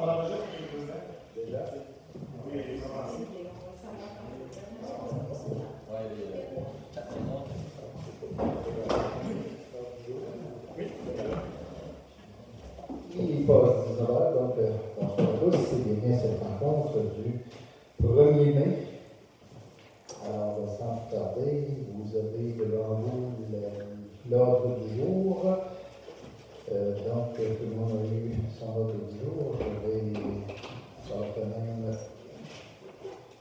l'enregistre, M. le Président? Déjà? Oui, commencé. Il passe 19 heures, donc bonjour à tous, c'est bien cette rencontre du 1er mai. Alors, sans plus tarder, vous avez devant vous l'ordre du jour. Donc, tout le monde a eu son ordre du jour. Je vais, par le fait même,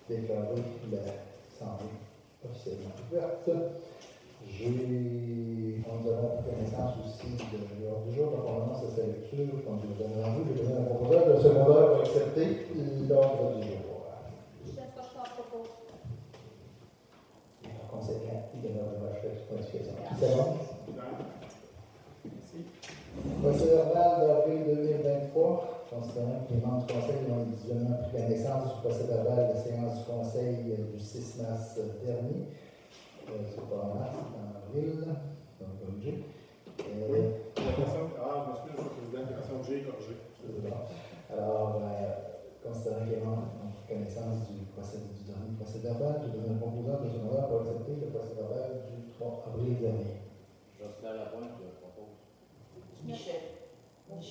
déclarer l'Assemblée officiellement ouverte. Nous avons pris connaissance aussi de l'ordre du jour, donc on annonce sa lecture, comme je vous donne rendu, j'ai donné un proposeur, le secondaire pour accepter l'ordre du jour. En conséquent, il demeure de recherche pour discussion. Qui s'avance? Procès verbal d'avril 2023, considérant que les membres du Conseil ont individuellement pris connaissance du procès verbal de séance du Conseil du 6 mars dernier. C'est pas en mars, c'est en avril, donc corrigé. Oui, la personne, monsieur le Président, la personne G est corrigée. Alors, considérant que les membres ont pris connaissance du dernier procès verbal, je donne un proposeur de secondaire pour accepter le procès verbal du 3 avril dernier. Jocelyn Lapointe, je propose. Michel. Oui,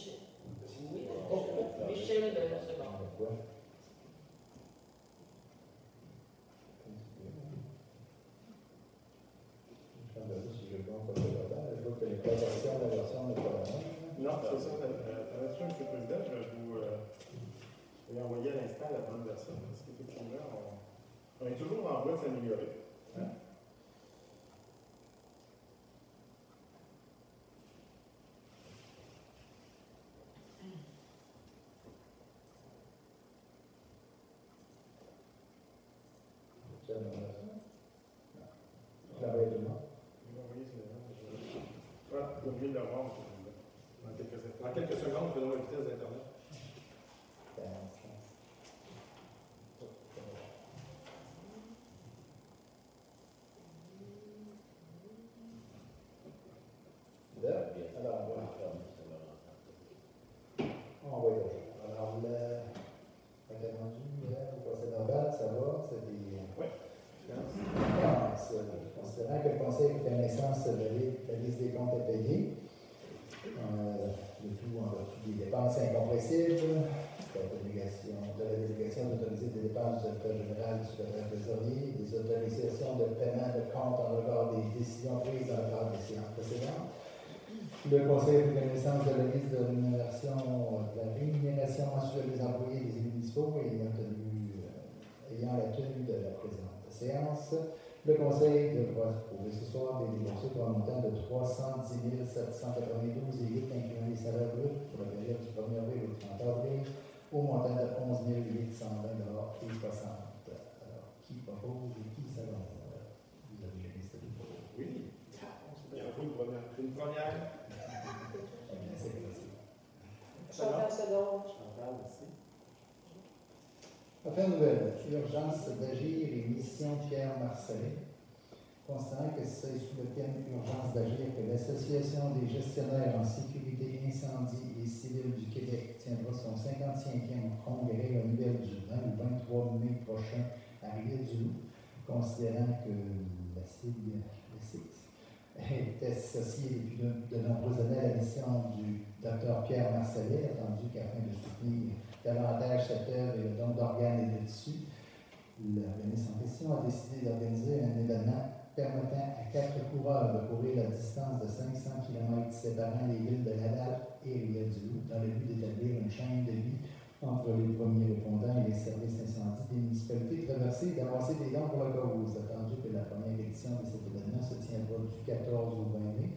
Michel, c'est bon. Pourquoi? Si je prends pas le verbal, je vois que les présentations de la version n'est pas la même. Non, c'est ça. La version, M. le Président, je vous ai envoyé à l'instant la bonne version, parce qu'effectivement, on est toujours en voie de s'améliorer. Hein? C'est la même version? Non. Je l'envoie tout le monde. Voilà, vous oubliez de l'avoir, M. le Président. Dans quelques secondes, nous faisons la vitesse d'Internet. Alors, voilà. On va y aller. Alors, le procès verbal, ça va, c'est des... Oui. Considérant que le Conseil a pris connaissance de la liste des comptes à payer, le tout en vertu des dépenses incompressibles, de la délégation d'autoriser des dépenses du directeur général du secrétaire trésorier, des autorisations de paiement de comptes en regard des décisions prises dans le cadre des séances précédentes. Le Conseil a pris connaissance de la liste de la rémunération mensuelle des employés et des élus municipaux ayant la tenue de la présente séance. Le Conseil devra approuver ce soir des déboursés pour un montant de 310 792,8 incluant les salaires bruts pour la période du 1er avril au 30 avril au montant de 11 820,60 $. Alors, qui propose et qui s'avance? Vous avez la liste de propos. Oui. Il y a une première. C'est facile. Chantal Sedon. Chantal, merci. Affaire nouvelle, urgence d'agir et mission Pierre Marcellet. Considérant que c'est sous le thème urgence d'agir que l'Association des gestionnaires en sécurité incendie et civile du Québec tiendra son 55e congrès annuel du 20 au 23 mai prochain à Rivière-du-Loup, considérant que la CIG est associée depuis de nombreuses années à la mission du Dr Pierre Marcellet, attendu qu'afin de soutenir davantage cette œuvre et le don d'organes et de tissus, l'organisme en question a décidé d'organiser un événement permettant à 4 coureurs de courir la distance de 500 km séparant les villes de Laval et Rivière-du-Loup dans le but d'établir une chaîne de vie entre les premiers répondants et les services incendies des municipalités traversées et d'avancer des dons pour la cause. Attendu que la première édition de cet événement se tiendra du 14 au 20 mai.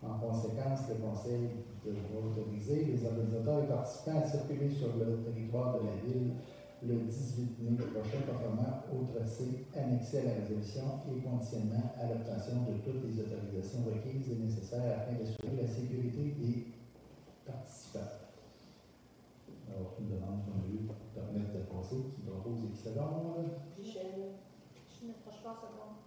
En conséquence, le Conseil devra autoriser les organisateurs et participants à circuler sur le territoire de la ville le 18 mai prochain, conformément au tracé annexé à la résolution et conditionnant à l'obtention de toutes les autorisations requises et nécessaires afin d'assurer la sécurité des participants. Alors, une demande qu'on a eue pour permettre de passer, qui propose et qui seconde. Michel. Je ne proche pas seconde.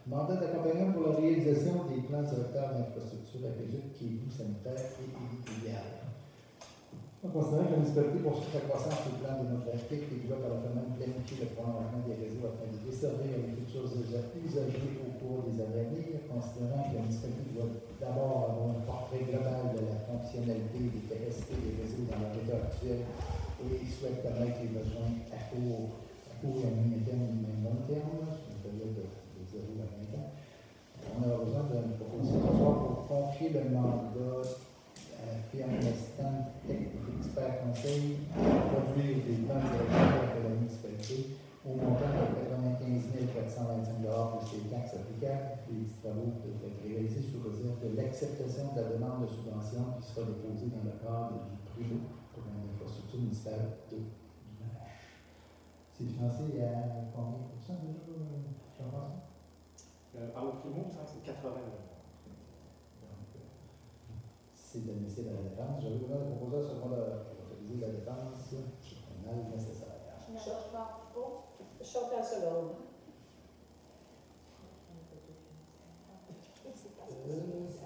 Mandat accompagnant pour la réalisation des plans directeurs d'infrastructure aqueduc qui est doux sanitaire et illégal. En considérant que la municipalité poursuit sa croissance du plan démographique et doit par la même planifier le prolongement des réseaux afin de desservir les futurs usagers au cours des années à venir, considérant que la municipalité doit d'abord avoir un portrait global de la fonctionnalité des capacités des réseaux dans leur état actuel et souhaite connaître les besoins à court et à moyen terme et même long terme, sur une période de 0 à 20 ans. On a besoin d'une proposition pour confier le mandat à la firme Instant Expert Conseil pour produire des plans directeurs de la municipalité au montant de 95 425 plus les taxes applicables. Les travaux peuvent être réalisés sous réserve de l'acceptation de la demande de subvention qui sera déposée dans le cadre du prix pour une infrastructure municipale de l'image. C'est financé à combien de pourcents déjà, Jean-François? Par le primo, c'est 80 000. C'est d'admissible à la dépense. J'avais besoin de proposer à ce moment-là pour autoriser la dépense mal nécessaire. Je chante en seconde.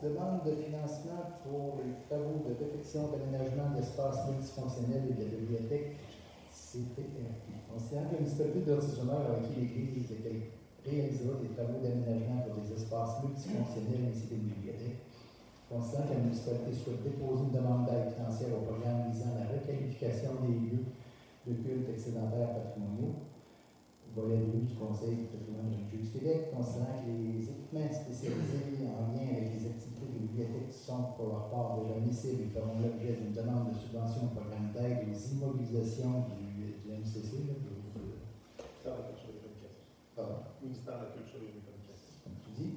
Demande de financement pour les travaux de détection d'aménagement d'espaces multifonctionnels et de la bibliothèque CTRI. Considérant que la municipalité d'Ortizoneur avec qui l'Église réalisera des travaux d'aménagement pour des espaces multifonctionnels ainsi que des bibliothèques, considérant que la municipalité souhaite déposer une demande d'aide financière au programme visant la requalification des lieux de culte excédentaires patrimoniaux, volet 2 du Conseil du patrimoine religieux du Québec, considérant que les équipements spécialisés en lien avec les activités de bibliothèque sont pour leur part déjà admissibles et feront l'objet d'une demande de subvention au programme d'aide aux immobilisations du MCC, Ministère de la Culture et des Communications. Pardon. Ministère de la Culture et des Communications. Comme tu dis,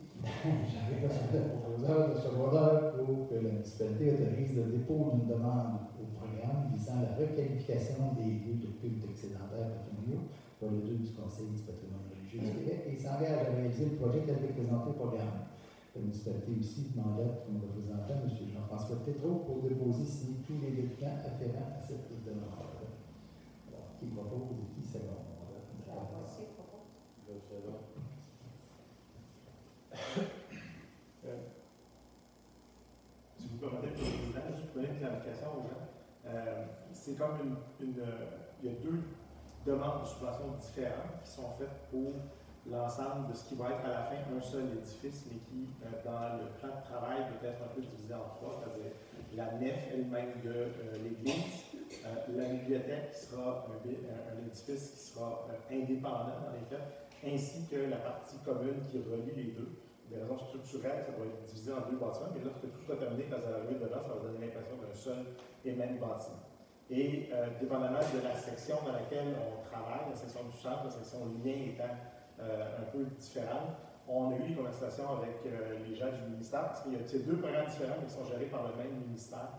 j'arrive à le proposeur de secondaire pour que la municipalité autorise le dépôt d'une demande au programme visant la requalification des lieux de culte excédentaires patrimoniaux, pour le 2 du Conseil du patrimoine religieux du Québec, et s'engage à réaliser le projet tel que présenté au programme. La municipalité aussi mandate comme représentant M. Jean-François Tétrault pour déposer signer tous les documents afférents à cette demande. Alors, qui propose et qui seconde? Si vous permettez, M. le Président, juste pour donner une clarification aux gens. C'est comme il y a deux demandes de subvention différentes qui sont faites pour l'ensemble de ce qui va être à la fin un seul édifice, mais qui, dans le plan de travail, peut être un peu divisé en trois, c'est-à-dire la nef elle-même de l'église, la bibliothèque qui sera un édifice qui sera indépendant dans les faits, ainsi que la partie commune qui relie les deux. Des raisons structurelles, ça va être divisé en deux bâtiments, mais lorsque tout sera terminé, quand ça va arriver devant, ça va donner l'impression d'un seul et même bâtiment. Et dépendamment de la section dans laquelle on travaille, la section du centre, la section lien étant un peu différente, on a eu des conversations avec les gens du ministère, parce qu'il y a deux programmes différents qui sont gérés par le même ministère.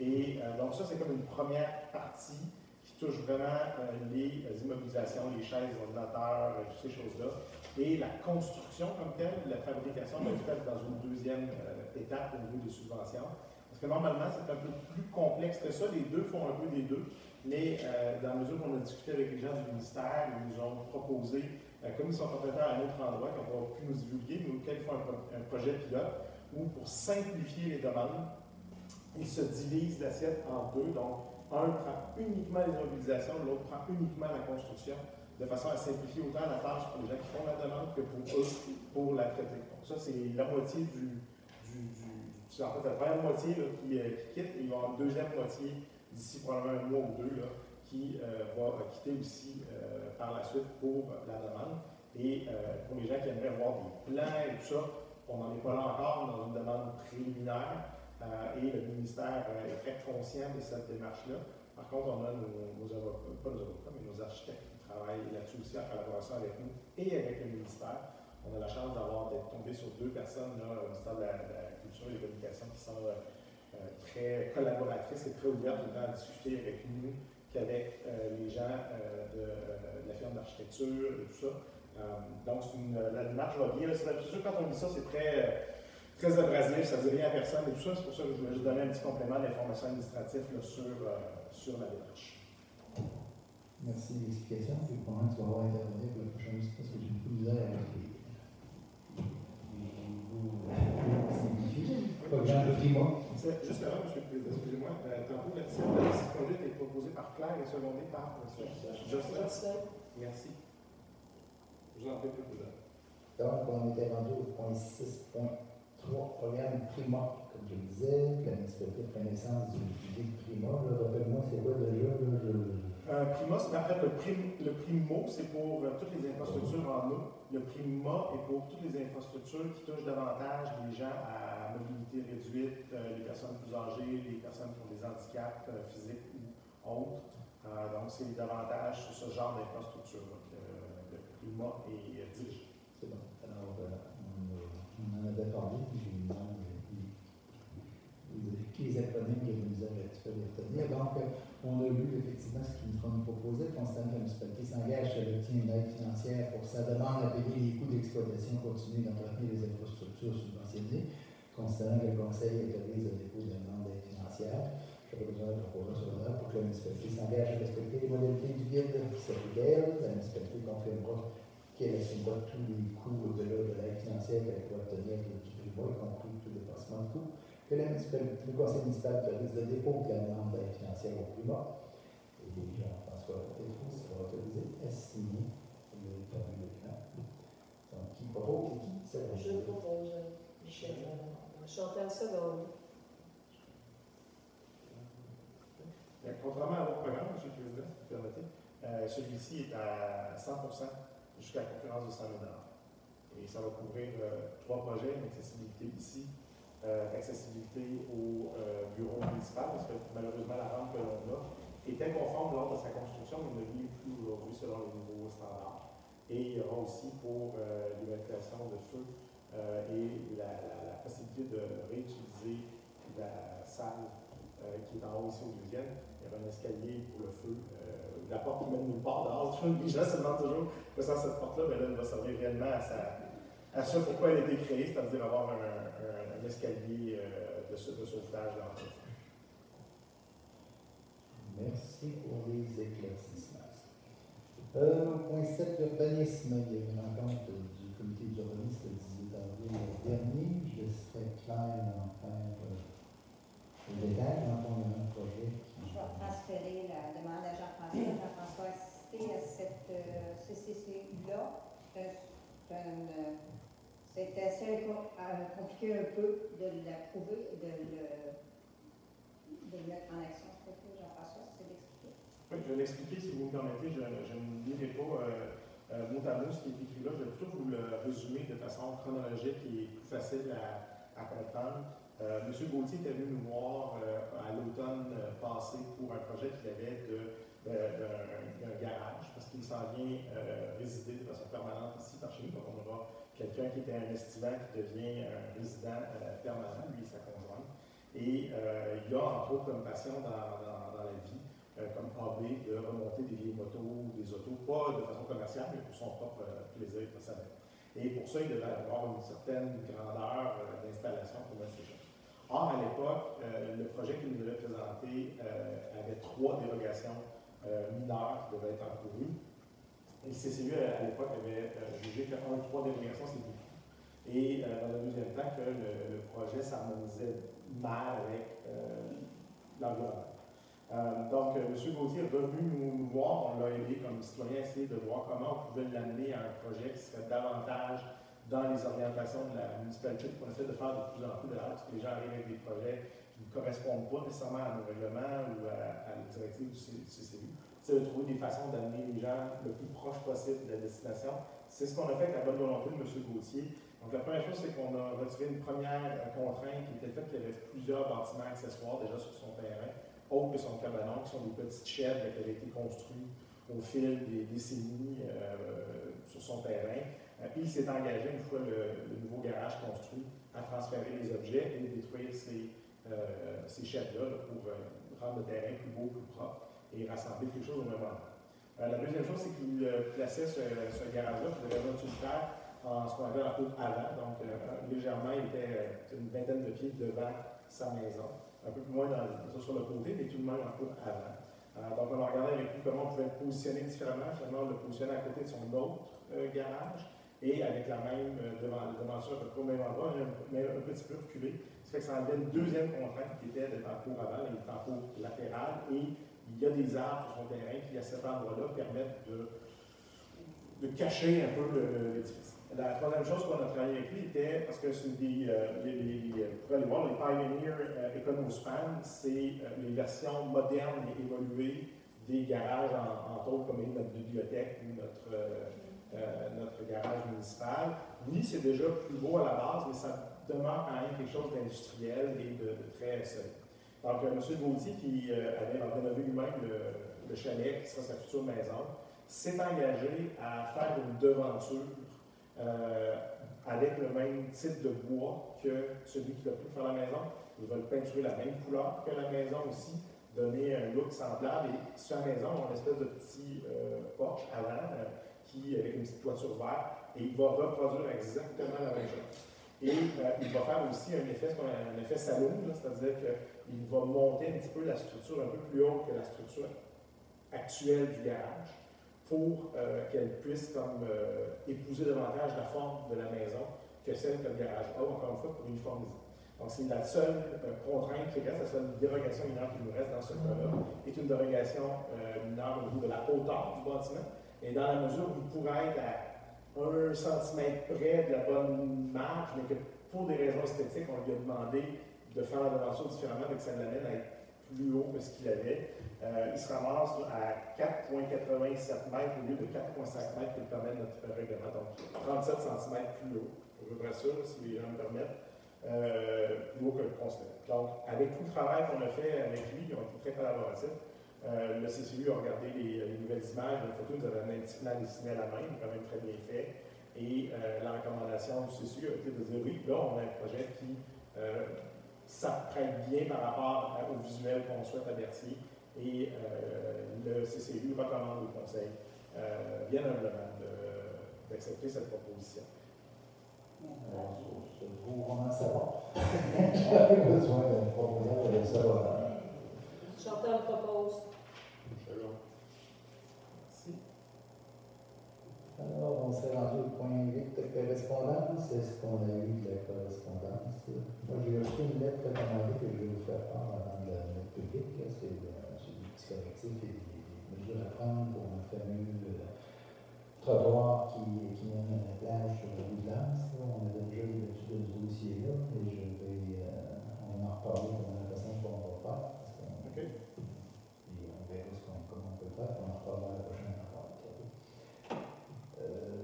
Et donc ça, c'est comme une première partie qui touche vraiment les immobilisations, les chaises, les ordinateurs, toutes ces choses-là. Et la construction comme telle, la fabrication va être faite dans une deuxième étape au niveau des subventions. Parce que normalement, c'est un peu plus complexe que ça. Les deux font un peu des deux. Mais dans la mesure qu'on a discuté avec les gens du ministère, ils nous ont proposé, comme ils sont compétents à un autre endroit, qu'on va plus nous divulguer, mais auquel ils font un projet pilote, où pour simplifier les demandes, ils se divisent l'assiette en deux. Donc, un prend uniquement les immobilisations, l'autre prend uniquement la construction, de façon à simplifier autant la tâche pour les gens qui font la demande que pour eux, pour la traiter. Donc ça, c'est la moitié c'est en fait la première moitié là, qui quitte, et il va y avoir une deuxième moitié d'ici probablement un mois ou deux là, qui va quitter aussi par la suite pour la demande. Et pour les gens qui aimeraient avoir des plans et tout ça, on n'en est pas là encore dans une demande préliminaire et le ministère est très conscient de cette démarche-là. Par contre, on a nos avocats, pas nos avocats, mais nos architectes qui travaillent là-dessus aussi en collaboration avec nous et avec le ministère. On a la chance d'être tombé sur deux personnes là, au ministère de la Culture et des Communications qui sont très collaboratrices et très ouvertes autant à discuter avec nous qu'avec les gens de la firme d'architecture et tout ça. Donc, la démarche va bien. C'est sûr, quand on dit ça, c'est très abrasif, ça ne dit rien à personne et tout ça. C'est pour ça que je voulais juste donner un petit complément d'information administrative là, sur la démarche. Merci de l'explication. Puis, pendant que tu vas avoir intervenir pour la prochaine liste, parce que j'ai beaucoup de misère avec les Jean Prima. Juste avant, M. le Président, excusez-moi, tantôt, la décision conduite est proposée par Claire et secondée par M. Jocelyn. Merci. Je vous en prie, M. le Président. Donc, on était rendu au point 6.3, programme Prima, comme je le disais, la municipalité prend naissance du budget Prima. Rappelle-moi, c'est quoi déjà? Prima, c'est en fait le Primo, c'est pour toutes les infrastructures en eau. Le Prima est pour toutes les infrastructures qui touchent davantage les gens à mobilité réduite, les personnes plus âgées, les personnes qui ont des handicaps physiques ou autres. Donc, c'est davantage sur ce genre d'infrastructure que le Prima est dirigé. C'est bon. Alors, on en avait parlé, puis j'ai demandé les acronymes que nous avons un petit peu les retenir. Donc, on a lu effectivement ce qu'on nous proposait, constatant que la municipalité s'engage à obtenir une aide financière pour sa demande à payer les coûts d'exploitation continue d'entretenir les infrastructures subventionnées, constatant que le Conseil autorise le dépôt de demande d'aide financière. Je n'ai pas besoin de proposer sur l'heure pour que la municipalité s'engage à respecter les modalités du guide solidaire. La municipalité confirmera qu'elle assumera tous les coûts au-delà de l'aide financière qu'elle pourra obtenir du Prima, y compris tout dépassement de coûts. Que le conseil municipal autorise le dépôt de la demande d'aide financière au Prima. Et Jean-François Tétro sera autorisé à signer le permis de plan. Donc, qui propose et qui s'appelle? Je propose Michel Chantal Seconde. Contrairement à votre programme, M. le Président, si vous permettez, celui-ci est à 100% jusqu'à la conférence de 100 000 $. Et ça va couvrir 3 projets, une accessibilité ici, accessibilité au bureau municipal, parce que malheureusement la rampe que l'on a était conforme lors de sa construction, mais ne l'est plus aujourd'hui selon les nouveaux standards. Et il y aura aussi pour l'évacuation de feu et la possibilité de réutiliser la salle qui est en haut ici au deuxième. Il y aura un escalier pour le feu, la porte qui mène nulle part dehors. Les gens se demandent toujours que sans cette porte-là, ben là, elle va servir réellement à ça pourquoi elle a été créée, c'est-à-dire avoir un escalier de sauvetage dans le feu. Merci pour les éclaircissements. Point 7, l'urbanisme. Il y a eu une rencontre du comité d'urbanisme le 18 avril dernier. Je serais clair en faire le détail dans ton projet. Je vais transférer la demande à Jean-François. Jean-François a assisté à cette CCCU-là. C'était assez compliqué un peu de l'approuver, de le mettre en action. C'est pour Jean-François, c'est l'expliquer. Oui, je vais l'expliquer si vous me permettez. Je ne lirai pas mot à mot ce qui est écrit là. Je vais plutôt vous le résumer de façon chronologique et plus facile à comprendre. M. Gauthier était venu nous voir à l'automne passé pour un projet qu'il avait d'un garage, parce qu'il s'en vient résider de façon permanente ici par chez nous. Donc, on aura quelqu'un qui était un estivant qui devient un résident permanent, lui et sa conjointe. Et il a, entre autres, comme passion dans la vie, comme hobby, de remonter des vieilles motos ou des autos, pas de façon commerciale, mais pour son propre plaisir personnel. Et pour ça, il devait avoir une certaine grandeur d'installation pour mettre ces choses. Or, à l'époque, le projet qu'il nous avait présenté avait 3 dérogations mineures qui devaient être encourues. Et le CCU, à l'époque, avait jugé que 1 ou 3 dérogations, c'est beaucoup. Et dans le deuxième temps, que le projet s'harmonisait mal avec l'environnement. Donc, M. Gauthier est revenu nous voir, on l'a aidé comme citoyen à essayer de voir comment on pouvait l'amener à un projet qui serait davantage dans les orientations de la municipalité qu'on essaie de faire de plus en plus de parce que les gens arrivent avec des projets qui ne correspondent pas nécessairement à nos règlements ou à la directive du CCU. C'est de trouver des façons d'amener les gens le plus proche possible de la destination. C'est ce qu'on a fait avec la bonne volonté de M. Gauthier. Donc, la première chose, c'est qu'on a retiré une première contrainte qui était faite qu'il y avait plusieurs bâtiments accessoires déjà sur son terrain, autres que son cabanon, qui sont des petites sheds qui avaient été construites au fil des décennies sur son terrain. Puis il s'est engagé, une fois le nouveau garage construit, à transférer les objets et détruire ces sheds-là pour rendre le terrain plus beau, plus propre et rassembler quelque chose au même endroit. La deuxième chose, c'est qu'il plaçait ce garage-là, qui devait être utilitaire en ce qu'on appelle la route avant. Donc, légèrement, il était une vingtaine de pieds devant sa maison. Un peu plus loin sur le côté, mais tout de même en route avant. Donc, on a regardé avec lui comment on pouvait le positionner différemment. Finalement, on l'a positionné à côté de son autre garage. et avec la même devanture à peu près au même endroit, mais un petit peu reculé. Ça fait que ça enlevait une deuxième contrainte qui était d'être en cour aval et en cour latérale, et il y a des arbres sur son terrain qui, à cet endroit-là, permettent de cacher un peu l'édifice. La troisième chose qu'on a travaillé avec lui était, parce que c'est vous pouvez aller voir, les Pioneer EconoSpan, c'est les versions modernes et évoluées des garages, entre autres comme notre bibliothèque ou notre garage municipal. Oui, c'est déjà plus beau à la base, mais ça demeure quand même quelque chose d'industriel et de très solide. Donc, M. Gauthier, qui avait rénové lui-même le chalet, qui sera sa future maison, s'est engagé à faire une devanture avec le même type de bois que celui qui a pu faire la maison. Ils veulent peinturer la même couleur que la maison aussi, donner un look semblable. Et sur la maison, on a une espèce de petit porche avant avec une petite toiture verte, et il va reproduire exactement la même chose. Et il va faire aussi un effet saloon, c'est-à-dire qu'il va monter un petit peu la structure un peu plus haute que la structure actuelle du garage, pour qu'elle puisse épouser davantage la forme de la maison que celle que le garage a, encore une fois, pour uniformiser. Donc, c'est la seule contrainte qui reste, la seule dérogation mineure qui nous reste dans ce cas-là, est une dérogation mineure au niveau de la hauteur du bâtiment. Et dans la mesure où vous pourrez être à 1 cm près de la bonne marge, mais que pour des raisons esthétiques, on lui a demandé de faire la devanture différemment, et que ça l'amène à être plus haut que ce qu'il avait. Il se ramasse à 4,87 mètres au lieu de 4,5 mètres que permet notre règlement. Donc, 37 cm plus haut, pour peu près sûr, si les gens me permettent, plus haut que le conseil. Donc, avec tout le travail qu'on a fait avec lui, qui ont été très collaboratifs, le CCU a regardé les nouvelles images, les photos, nous avons un petit plan dessiné à la main, quand même très bien fait. Et la recommandation du CCU a été de dire oui, là, on a un projet qui s'apprête bien par rapport au visuel qu'on souhaite avertir. Et le CCU recommande au Conseil, bien humblement, d'accepter cette proposition. C'est pour vraiment savoir. J'avais besoin d'un proposant de savoir. Chantal propose. Merci. Alors, on s'est rendu au point 8 de correspondance. Est-ce qu'on a eu de la correspondance? Moi, j'ai reçu une lettre recommandée que je vais vous faire part avant de la mettre publique. C'est des petits correctifs et des mesures à prendre pour un fameux trottoir qui mène à la plage sur la Woodlands. On avait déjà débattu de ce dossier-là, et on en reparler comme la façon qu'on va faire. OK. Et on verra comment on peut le faire, on en reparlera la prochaine fois.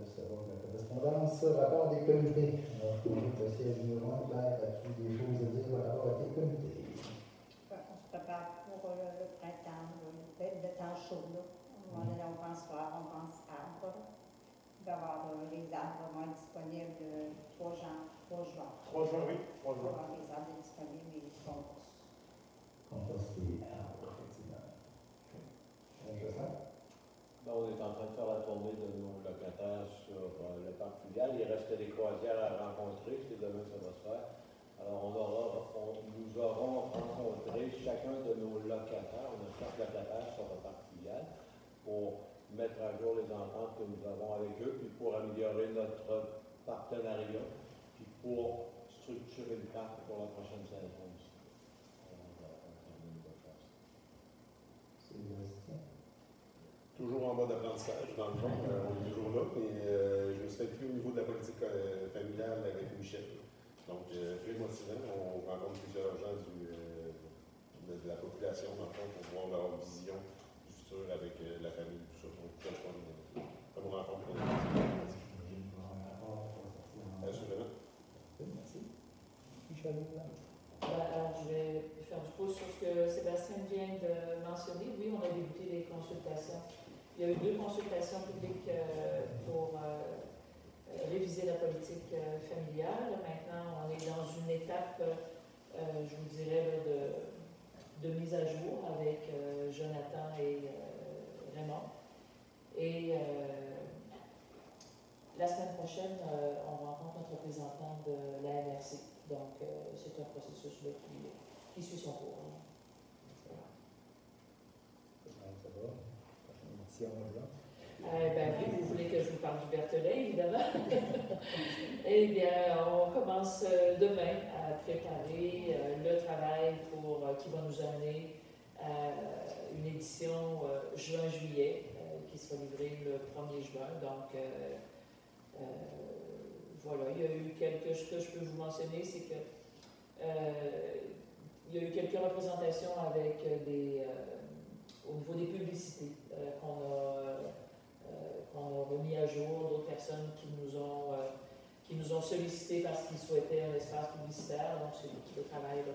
Ça va avec la correspondance. Rapport des comités. Alors, le siège du Roi, Claire, as-tu des choses à dire par rapport à tes comités? On se prépare pour le printemps, le temps chaud. Là. On pense faire, on pense arbre. Il va y avoir les arbres vraiment disponibles 3 juin. 3 juin, oui. 3 Il va y juin. avoir les arbres disponibles et les compost. Compost et arbres, effectivement. Je sais. On est en train de faire la tournée de nos locataires sur le parc fluvial. Il restait des croisières à rencontrer, c'est demain ça va se faire. Alors, nous aurons rencontré chacun de nos locataires, on a 4 locataires sur le parc fluvial, pour mettre à jour les ententes que nous avons avec eux, puis pour améliorer notre partenariat, puis pour structurer le parc pour la prochaine saison aussi. On termine une bonne chose. C'est le Toujours en mode apprentissage, dans le fond, on est toujours là, mais je me suis impliqué au niveau de la politique familiale avec Michel. Donc, très motivant, on rencontre plusieurs gens de la population, dans le fond, pour voir leur vision du futur avec la famille, tout ça. Donc, très fun comme rencontre. Assurément. Merci. Michel. Alors, je vais faire du pouce sur ce que Sébastien vient de mentionner. Oui, on a débuté les consultations. Il y a eu 2 consultations publiques pour réviser la politique familiale. Maintenant, on est dans une étape, je vous dirais, là, de mise à jour avec Jonathan et Raymond. Et la semaine prochaine, on rencontre notre représentant de la MRC. Donc, c'est un processus là, qui suit son cours. Ça va? Ben, oui, vous voulez que je vous vous parle du Berthollet, évidemment. Eh bien, on commence demain à préparer le travail qui va nous amener à une édition juin-juillet qui sera livrée le 1er juin. Donc, voilà, il y a eu ce que je peux vous mentionner, c'est que il y a eu quelques représentations avec au niveau des publicités qu'on a remis à jour, d'autres personnes qui nous ont sollicité parce qu'ils souhaitaient un espace publicitaire. Donc, c'est tout le travail là,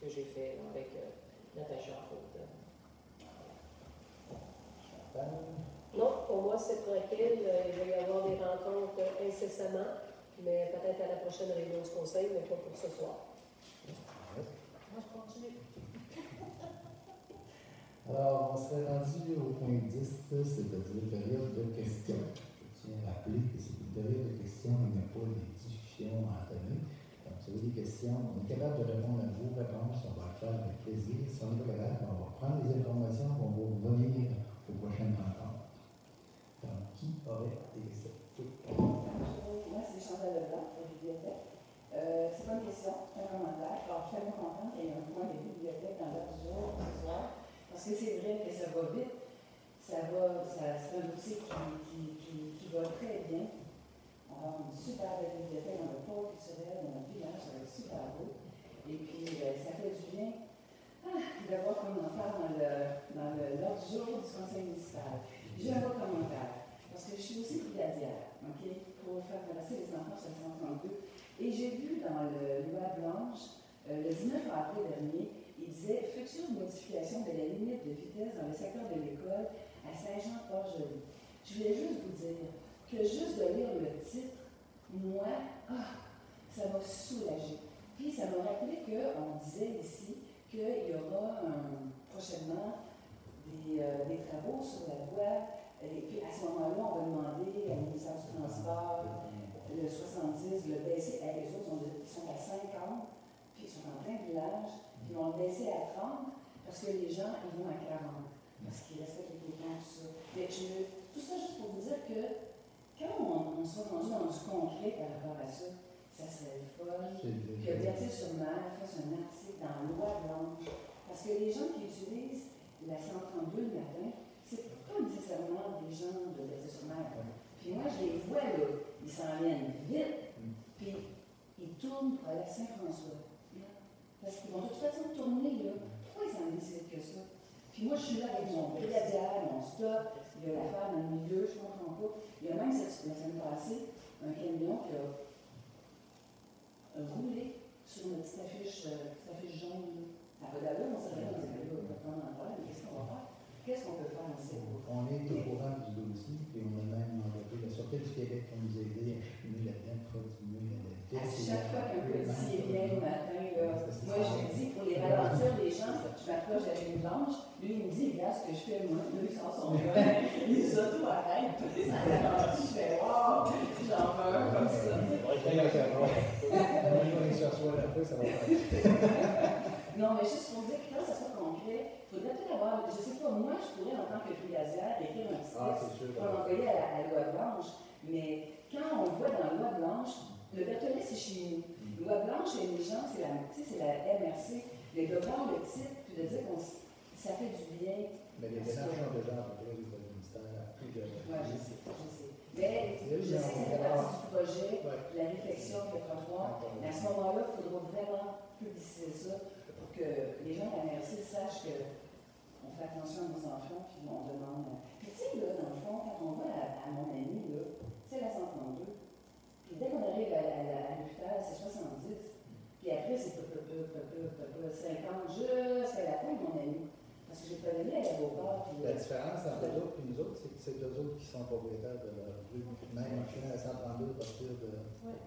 que j'ai fait avec Natacha en faute. Non, pour moi, c'est tranquille. Il va y avoir des rencontres incessamment, mais peut-être à la prochaine réunion du conseil, mais pas pour ce soir. Moi, je continue. Alors, on serait rendu au point 10, c'est-à-dire période de questions. Je tiens à rappeler que c'est une période de questions, il n'y a pas de discussion à donner. Donc, si vous avez des questions, on est capable de répondre à vos réponses, on va le faire avec plaisir. Si on n'est pas capable, on va prendre les informations, on va revenir aux prochaines rencontres. Donc, qui aurait des questions? Moi, c'est Chantal Leblanc, de la bibliothèque. C'est pas une question, c'est un commentaire. Alors, je suis tellement contente qu'il y ait un point de bibliothèque dans l'heure du jour ce soir. Parce que c'est vrai que ça va vite, c'est un outil qui va très bien. On va avoir une super belle bibliothèque dans le pôle culturel, dans notre village, ça va être super beau. Et puis, ça fait du bien de voir comme on en parle dans l'ordre du jour du conseil municipal. J'ai un autre commentaire, parce que je suis aussi brigadière, OK, pour faire passer les enfants sur le 132. Et j'ai vu dans le loi blanche, le 19 avril dernier, il disait « Future modification de la limite de vitesse dans le secteur de l'école à Saint-Jean-Port-Joli ». Je voulais juste vous dire que juste de lire le titre, moi, ça m'a soulagée. Puis ça m'a rappelé qu'on disait ici qu'il y aura prochainement des travaux sur la voie. Et puis à ce moment-là, on va demander au ministère du Transport, le 70, le baisser. Les autres, ils sont à 50, puis ils sont en plein village. Ils vont le baisser à 30 parce que les gens, ils vont à 40 parce qu'ils respectent les temps, tout ça. Mais tout ça juste pour vous dire que quand on sera rendu dans du concret par rapport à ça, ça serait le fun que Berthier-sur-Mer fasse un article dans la loi blanche. Parce que les gens qui utilisent la 132 le matin, c'est pas nécessairement des gens de Berthier-sur-Mer. Puis moi, je les vois là, ils s'en viennent vite, puis ils tournent pour aller à Saint-François. Parce qu'ils vont de toute façon tourner, là. Pourquoi ils s'en décident que ça? Puis moi, je suis là avec mon brigadière, mon stop, il y a l'affaire dans le milieu, je ne comprends pas. Il y a même la semaine passée un camion qui a roulé sur une petite affiche jaune. Ça va d'allure, on s'est dit, on va prendre en terre, mais qu'est-ce qu'on va faire? Qu'est-ce qu'on peut faire ici? On est au courant du dossier, puis on a même envoyé la Sûreté du Québec pour nous aider à cheminer la dette, pour diminuer la vitesse. Chaque fois qu'un policier vient le matin, là, moi je lui dis, pour les ralentir les gens, je m'approche de la ligne blanche, lui il me dit, regarde ce que je fais, moi, lui il sort son gun, les autos arrêtent, puis ça ralentit, je fais, wow, j'en meurs comme ça. Non, mais juste pour dire que quand ça soit concret, il faudrait peut-être avoir, je ne sais pas, moi, je pourrais en tant que brigadière écrire un petit texte pour l'envoyer à la loi blanche, mais quand on le voit dans la loi blanche, le Berthollet, c'est chez nous. Loi blanche et les gens, c'est la MRC. Mais de voir le titre, puis de dire que ça fait du bien. Mais les démarches sont déjà à peu près du ministère. Oui, je sais. Mais je sais que ça fait partie du projet, la réflexion que trottoir. Mais à ce moment-là, il faudra vraiment publiciser ça pour que les gens de la MRC sachent qu'on fait attention à nos enfants, puis on demande. Puis tu sais, là, dans le fond, quand on va à mon ami, là, c'est la 132. Puis dès qu'on arrive à l'hôpital, c'est 70. Puis après, c'est 50 jusqu'à la fin, mon ami. Parce que j'ai pas donné à l'aéroport. La différence entre eux autres et nous autres, c'est que c'est eux autres qui sont propriétaires de leur rue. Même en chemin à 132, à partir de.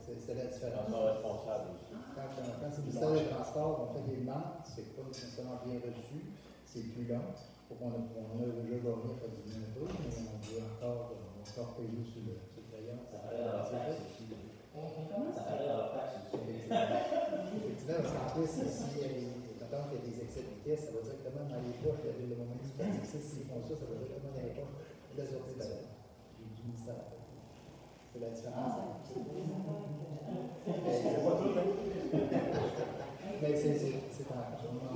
C'est la différence. On est responsable aussi. Quand c'est le ministère des Transports, on fait des demandes, c'est pas nécessairement bien reçu, c'est plus long. On a déjà gagné à faire du bien un peu, mais on veut encore payer sur le rayon. On commence à faire la taxe. Effectivement, parce qu'en plus, s'il y a des excès de vitesse, ça va directement dans les poches de la ville de Montmagny. S'ils font ça, ça va directement dans les poches de la sortie du ministère. C'est la différence. C'est pas tout, hein? Mais c'est en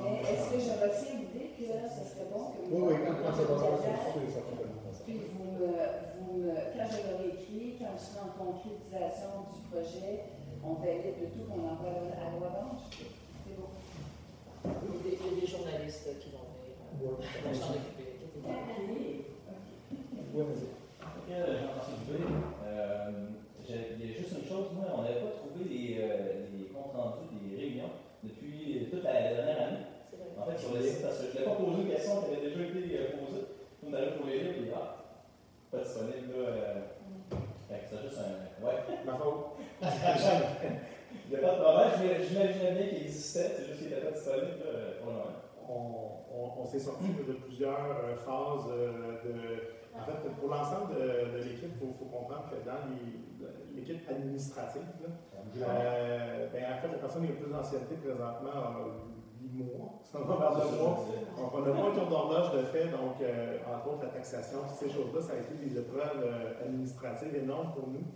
Mais est-ce que je retiens l'idée que ce serait bon que Oui, quand c'est pas ça, c'est sûr, ça complètement ça. puis quand je l'aurai écrit, quand je serai en concrétisation du projet, on valide le tout, qu'on envoie à loi blanche. C'est bon. Il y a des journalistes qui vont venir s'en occuper. OK. Oui, vas-y. Jean-François Dubé, il y a juste une chose, moi, on n'avait pas trouvé les comptes rendus des réunions depuis toute la dernière année. En fait, sur le site, parce que je ne voulais pas poser une question qui avait déjà été posée. On allait pour les lire, puis pas disponible, là. C'est juste un. Ouais. Ma faute. Il n'y a pas de problème, j'imaginais bien qu'il existait, c'est juste qu'il n'était pas disponible, là, pour le moment. On s'est sorti de plusieurs phases En fait, pour l'ensemble de l'équipe, il faut comprendre que dans l'équipe administrative, en fait, la personne qui a le plus d'ancienneté présentement a 8 mois. Ça va vers 2 mois. Donc, on n'a pas un tour d'horloge de fait, donc, entre autres, la taxation, ces choses-là, ça a été des épreuves administratives énormes pour nous.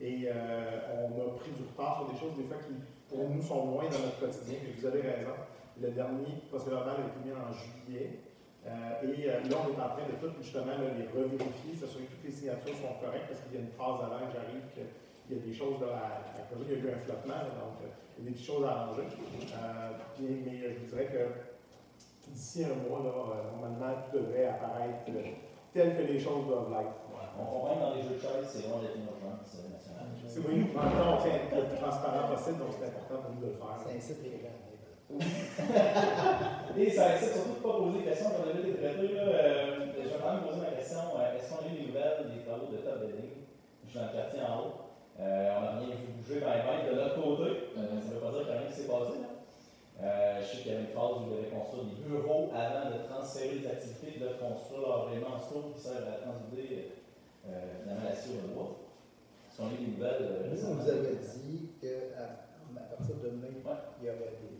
Et on a pris du retard sur des choses, des fois, qui, pour nous, sont loin dans notre quotidien. Et vous avez raison. Le dernier procès-verbal a été mis en juillet. Là, on est en train de tout, justement, les revérifier, s'assurer que toutes les signatures sont correctes, parce qu'il y a une phase avant que j'arrive, qu'il y a des choses à corriger. Il y a eu un flottement, donc il y a des petites choses à arranger. Mais je vous dirais que d'ici un mois, là, normalement, tout devrait apparaître tel que les choses doivent l'être. On comprend que dans les jeux de chaises, c'est loin d'être une urgence nationale. C'est oui, en même temps, on tient à être le plus transparent possible, donc c'est important pour nous de le faire. Ça incite les gens. Et ça incite surtout de ne pas poser de questions qu'on avait été traitées. Je vais quand même poser ma question. Est-ce qu'on a eu des nouvelles des travaux de top building? Je suis dans le quartier en haut. On n'a rien vu bouger de l'autre côté. Ça ne veut pas dire que rien ne s'est passé. Je sais qu'il y avait une phase où ils devaient construire des bureaux avant de transférer les activités, de construire vraiment un store qui sert à transvider finalement la scie au bois. Est-ce qu'on a eu des nouvelles? Vous nous avez dit qu'à partir de mai, il y aurait des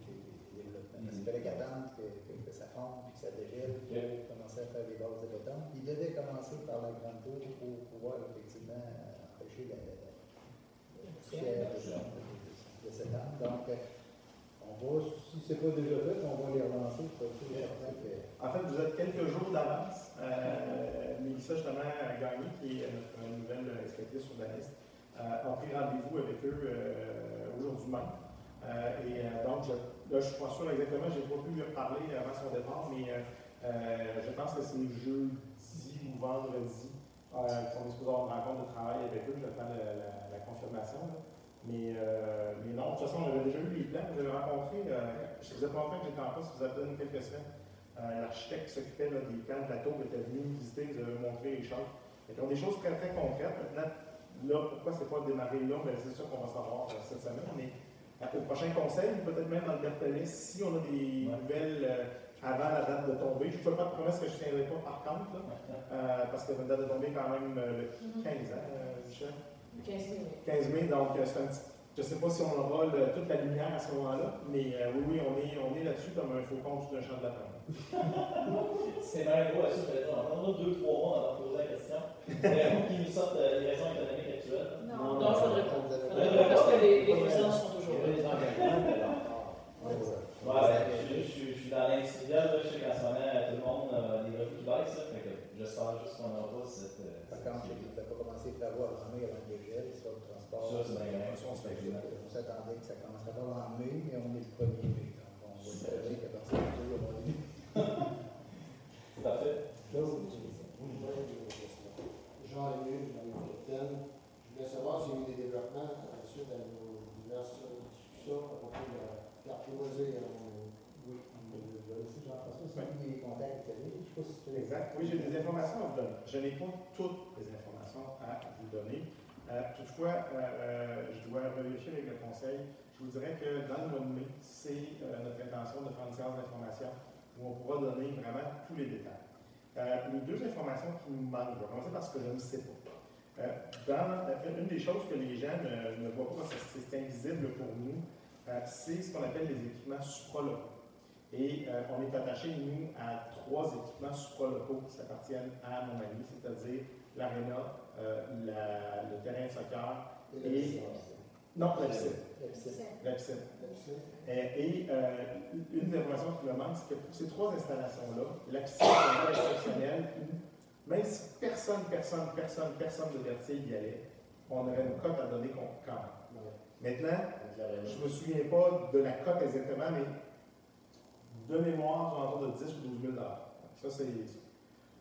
développements. Il fallait qu'attendre que ça fonde puis que ça dégèle pour commencer à faire des bases de béton. Il devait commencer par la grande tour pour pouvoir effectivement empêcher la poussière de s'étendre. Donc, on va, si ce n'est pas déjà fait, on va les relancer pour être sûr que. En fait, vous êtes quelques jours d'avance. Mélissa, justement, a gagné, qui est notre nouvelle inspectrice urbaniste, a pris rendez-vous avec eux aujourd'hui même. Donc, là, je ne suis pas sûr exactement, je n'ai pas pu lui reparler avant son départ, mais je pense que c'est jeudi ou vendredi qu'on est supposé avoir une rencontre de travail avec eux. J'attends la confirmation. Là. Mais non, de toute façon, on avait déjà eu les plans. Vous avez rencontré, je vous ai pas longtemps que j'étais en poste, vous avez donné quelques semaines. L'architecte qui s'occupait des plans de la tour était venu visiter, vous avez montré les choses. Et donc, des choses très, très concrètes. Maintenant, là, pourquoi c'est pas démarré là, c'est sûr qu'on va savoir cette semaine. Mais au prochain conseil, peut-être même dans le Berthelet, si on a des nouvelles avant la date de tombée, je ne fais pas de promesse que je ne tiendrai pas par contre, là, parce qu'il y a une date de tombée quand même le 15 ans, Michel? 15 mai, donc c'est un petit. Je ne sais pas si on aura toute la lumière à ce moment-là, mais oui, on est là-dessus comme un faucon sur un champ de lapin. C'est même beau, ça, je vais dire. On a 2-3 mois avant de poser la question. C'est vous qui nous sortent les raisons économiques actuelles. Non, il ne faudrait pas. Parce que les présidences sont toujours là. Je suis dans l'industriel, je sais qu'en ce moment, tout le monde a des revenus qui baissent, j'espère juste qu'on n'aura pas cette. Par contre, il ne va pas commencer à avoir en mai avant le dégel, sur le transport. Ça, c'est bien. On s'attendait que ça commencerait pas en mai, mais on est le 1er mai. Donc, on va espérer qu'à partir du 2 au mois de mai. Parfait. Jean-Émile, capitaine. Je voulais savoir s'il y a eu des développements suite à nos diverses discussions à propos de la carte loisir. Oui, aussi Jean-François, c'est des contacts que je sais pas si tu Exact. Oui, j'ai des informations à vous donner. Je n'ai pas toutes les informations à vous donner. Toutefois, je dois vérifier avec le conseil. Je vous dirais que dans le mois de mai, c'est notre intention de faire une séance d'information où on pourra donner vraiment tous les détails. Les deux informations qui nous manquent, je vais commencer par ce que je ne sais pas. Une des choses que les gens ne voient pas parce que c'est invisible pour nous, c'est ce qu'on appelle les équipements supralocaux. Et on est attaché, nous, à 3 équipements supralocaux qui appartiennent à Montmagny, c'est-à-dire l'aréna, le terrain de soccer Et la piscine. non, la piscine. La piscine. La piscine. La piscine. Une des informations qui me manque, c'est que pour ces trois installations-là, la piscine est exceptionnelle où, même si personne de Berthier y allait, on aurait une cote à donner quand même. Maintenant, je ne me souviens pas de la cote exactement, mais de mémoire, autour de 10 ou 12 000 ça, c'est.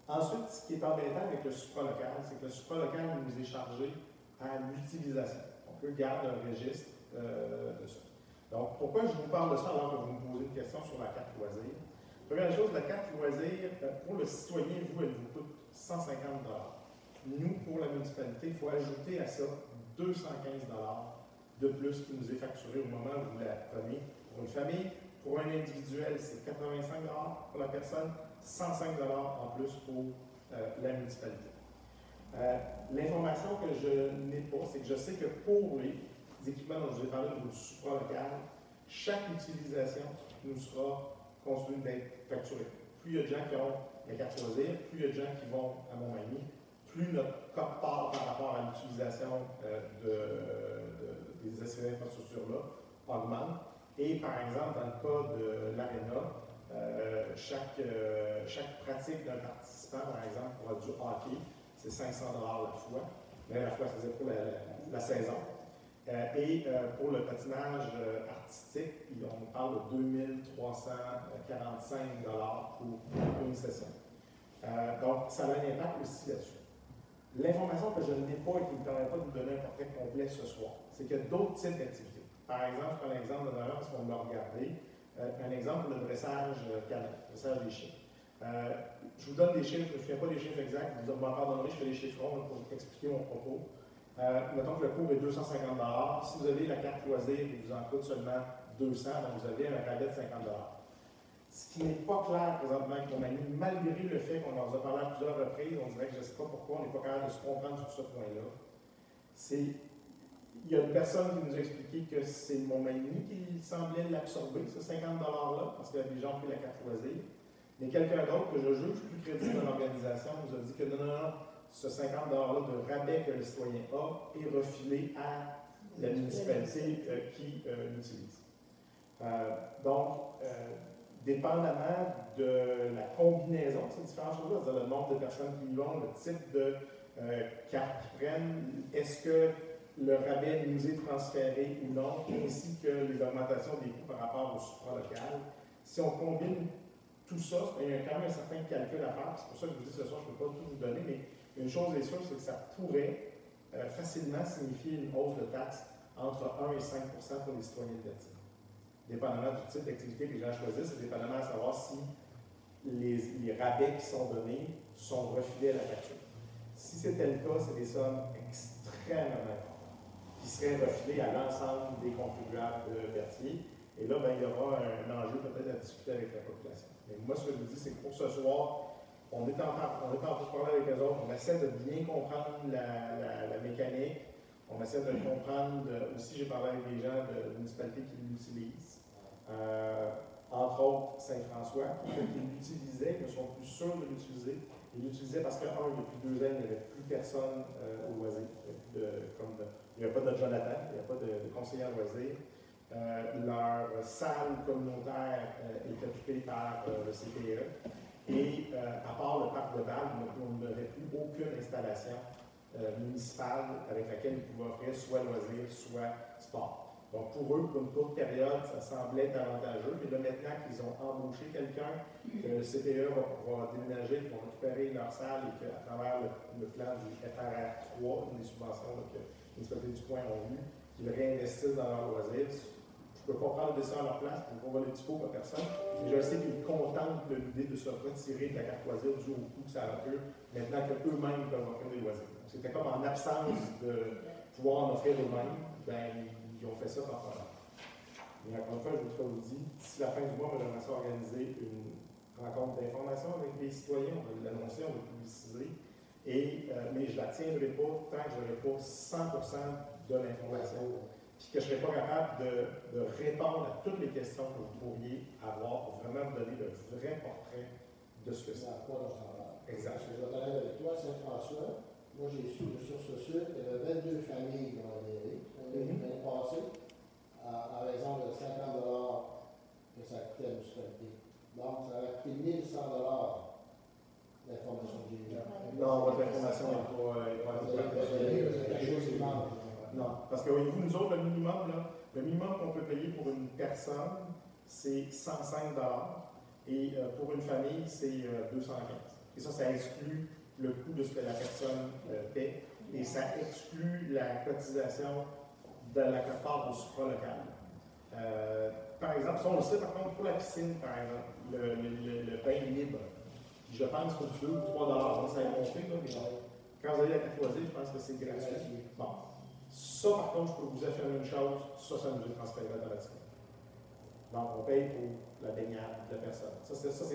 Ensuite, ce qui est embêtant avec le supralocal, c'est que le supralocal nous est chargé à l'utilisation. Donc, eux gardent un registre de ça. Donc, pourquoi je vous parle de ça alors que vous me posez une question sur la carte loisir? Première chose, la carte loisir, pour le citoyen, elle vous coûte 150 $. Nous, pour la municipalité, il faut ajouter à ça 215 $ de plus qui nous est facturé au moment où vous la prenez. Pour une famille, pour un individuel, c'est 85 $ pour la personne, 105 $ en plus pour la municipalité. L'information que je n'ai pas, c'est que je sais que pour les équipements dont je vous ai parlé au niveau du supralocal, chaque utilisation nous sera continue d'être facturée. Plus il y a de gens qui ont la carte loisir, plus il y a de gens qui vont à Montmagny, plus notre cote part par rapport à l'utilisation des infrastructures-là augmente. Et par exemple, dans le cas de l'Arena, chaque pratique d'un participant, par exemple, pour du hockey, c'est 500 $ la fois. Mais la fois, c'est pour la saison. Pour le patinage artistique, on parle de 2345 $ pour une session. Donc, ça a un impact aussi là-dessus. L'information que je n'ai pas et qui ne me permet pas de vous donner un portrait complet ce soir, c'est qu'il y a d'autres types d'activités. Par exemple, je prends l'exemple de Nora parce qu'on l'a regardé. Un exemple pour le dressage canin, le dressage des chiens. Je vous donne des chiffres, je ne me souviens pas des chiffres exacts, vous m'en pardonnerez, je fais des chiffrons pour expliquer mon propos. Mettons que le cours est 250 $. Si vous avez la carte loisir, il vous en coûte seulement 200, donc vous avez un rabais de 50 $. Ce qui n'est pas clair présentement avec Montmagny, malgré le fait qu'on leur a parlé à plusieurs reprises, on dirait que je ne sais pas pourquoi on n'est pas capable de se comprendre sur ce point-là. Il y a une personne qui nous a expliqué que c'est Montmagny qui semblait l'absorber, ce 50 $ là, parce que les gens ont pris la carte loisir. Mais quelqu'un d'autre que je juge plus crédible dans l'organisation nous a dit que non, ce 50 $ là de rabais que le citoyen a est refilé à la municipalité qui l'utilise. Donc, dépendamment de la combinaison de ces différentes choses-là, c'est-à-dire le nombre de personnes qui y vont, le type de carte qu'ils prennent, est-ce que le rabais nous est transféré ou non, ainsi que les augmentations des coûts par rapport au supralocal. Si on combine tout ça, il y a quand même un certain calcul à faire. C'est pour ça que je vous dis ce soir, je ne peux pas tout vous donner, mais une chose est sûre, c'est que ça pourrait facilement signifier une hausse de taxes entre 1 et 5 % pour les citoyens de Berthier. Dépendamment du type d'activité que les gens choisissent, c'est dépendamment à savoir si les rabais qui sont donnés sont refilés à la facture. Si c'était le cas, c'est des sommes extrêmement importantes qui seraient refilées à l'ensemble des contribuables de Berthier. Et là, il y aura un enjeu peut-être à discuter avec la population. Mais moi, ce que je vous dis, c'est que pour ce soir, on est en train de parler avec eux autres, on essaie de bien comprendre la mécanique, on essaie de comprendre, aussi j'ai parlé avec des gens de municipalités qui l'utilisent, entre autres Saint-François, qui l'utilisaient, qui ne sont plus sûrs de l'utiliser. Ils l'utilisaient parce que, depuis 2 ans, il n'y avait plus personne au loisir. Il n'y avait pas de Jonathan, il n'y avait pas de conseiller à loisir. Leur salle communautaire est occupée par le CPE. Et à part le parc de Bâle, on n'aurait plus aucune installation municipale avec laquelle ils pouvaient offrir soit loisirs, soit sport. Donc pour eux, pour une courte période, ça semblait être avantageux. Mais là, maintenant qu'ils ont embauché quelqu'un, que le CPE va pouvoir déménager, qu'ils vont récupérer leur salle et qu'à travers le plan du FRR 3, une des subventions que les municipalités du coin ont eu, qu'ils réinvestissent dans leurs loisirs. Je peux pas prendre le dessin à leur place pour pas voler le petit pot à personne. Et je sais qu'ils contentent de l'idée de se retirer de la carte loisir dû au coût que ça a eux, maintenant qu'eux-mêmes peuvent offrir des loisirs. C'était comme en absence de pouvoir en offrir eux-mêmes, ils ont fait ça par rapport. Mais encore une fois, je vous dis, d'ici la fin du mois, on va organiser une rencontre d'information avec les citoyens, on va l'annoncer, on va le publiciser. Mais je ne la tiendrai pas tant que je n'aurai pas 100% de l'information. Puis que je ne serai pas capable de répondre à toutes les questions que vous pourriez avoir pour vraiment vous donner le vrai portrait de ce que c'est. À quoi on s'en va. Exact. Je vais parler avec toi, Saint-François, moi j'ai su de source sûre qu'il y avait 22 familles qui ont adhéré l'année passée, à raison de 50 $ que ça coûtait la municipalité. Donc, ça aurait coûté 1 100 $ l'information que j'ai eue. Non, votre information n'est pas quelque chose qui manque. Non, parce que voyez-vous, nous autres, le minimum qu'on peut payer pour une personne, c'est 105 $ et pour une famille, c'est 215. Et ça exclut le coût de ce que la personne paie et ça exclut la cotisation de la quote-part au supra-local. Par exemple, ça on le sait, par contre, pour la piscine, par exemple, le bain libre, je pense que 2 ou 3 $, ça a monté, là, mais quand vous allez à Catoisé, je pense que c'est gratuit. Bon. Ça, par contre, je peux vous affirmer une chose, ça nous est transféré automatiquement. Donc, on paye pour la baignade de la personne. Ça, c'est sûr.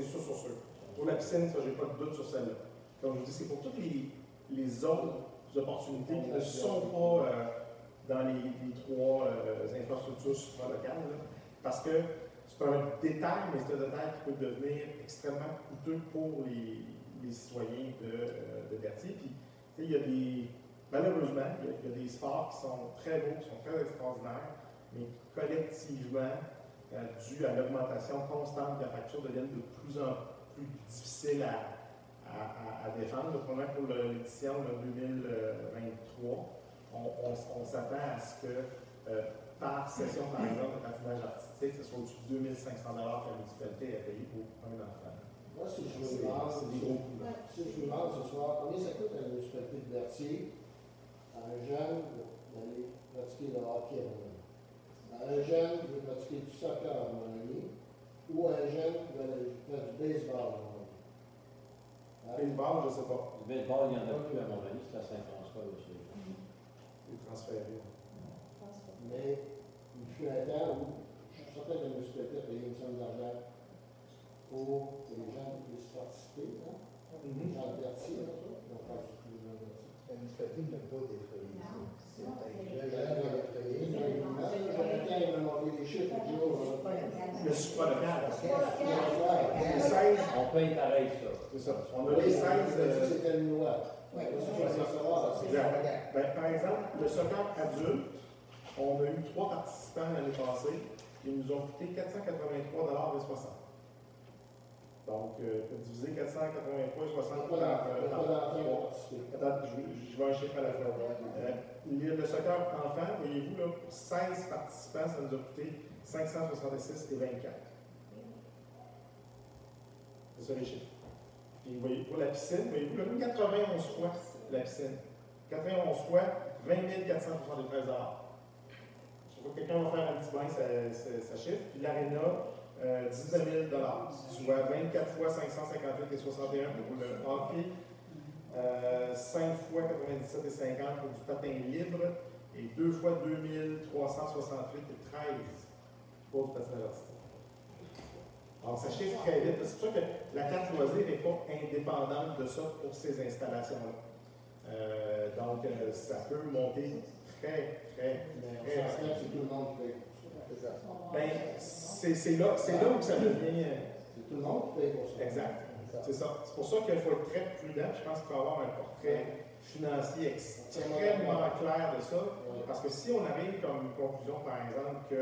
Pour la piscine, ça, j'ai pas de doute sur celle-là. Comme je vous dis, c'est pour toutes les autres opportunités qui ne sont pas dans les 3 infrastructures supralocales, parce que c'est un détail, mais c'est un détail qui peut devenir extrêmement coûteux pour les citoyens de Berthier. Puis, il y a malheureusement, il y a des sports qui sont très beaux, qui sont très extraordinaires, mais qui collectivement, dû à l'augmentation constante de la facture, deviennent de plus en plus difficiles à défendre. Notamment pour l'édition 2023, on s'attend à ce que par session, par exemple, de patinage artistique, ce soit au-dessus de 2 500 $ que la municipalité a payé pour un enfant. Moi, si je vous demande ce soir, combien ça coûte à la municipalité de Berthier, à un jeune d'aller pratiquer le hockey à Montmagny, à un jeune qui veut pratiquer du soccer à Montmagny, ou à un jeune qui veut aller faire du baseball à Montmagny? Baseball, je ne sais pas. Le baseball, il n'y en a plus à Montmagny, c'est à Saint-François aussi. Il est transféré. Mais il fut un temps où je suis certain que la municipalité a payé une somme d'argent pour que les gens puissent participer, hein? Les gens de Berthier, donc pas du tout les gens de Berthier. La municipalité ne peut pas défrayer ça. C'est un Il m'a montré les chiffres, Le supra-local. On paye pareil, ça. C'est ça. On a les 16. C'était une loi. Exact. Par exemple, le soccer adulte, on a eu 3 participants l'année passée. Ils nous ont coûté 483,60 $. Donc, diviser 483,60 par. Je vais un chiffre à la fois. Le soccer enfant, voyez-vous, là, pour 16 participants, ça nous a coûté 566,24 $. C'est ça les chiffres. Puis, vous voyez, pour la piscine, voyez-vous, là, 91 fois la piscine. 91 fois 20 473 $. Quelqu'un va faire un petit bain, ça chiffre. Puis l'aréna, 19 000 $. Soit 24 fois 558,61 pour le hockey, 5 fois 97,50 pour du patin libre et 2 fois 2368,13 pour du patinage artistique. Alors ça chiffre très vite. C'est pour ça que la carte loisir n'est pas indépendante de ça pour ces installations-là. Donc ça peut monter très c'est tout le monde qui paye. C'est là où ça devient. C'est tout le monde qui paye pour ça. Exact. C'est ça. C'est pour ça qu'il faut être très prudent. Je pense qu'il faut avoir un portrait financier extrêmement clair de ça. Parce que si on arrive comme conclusion, par exemple,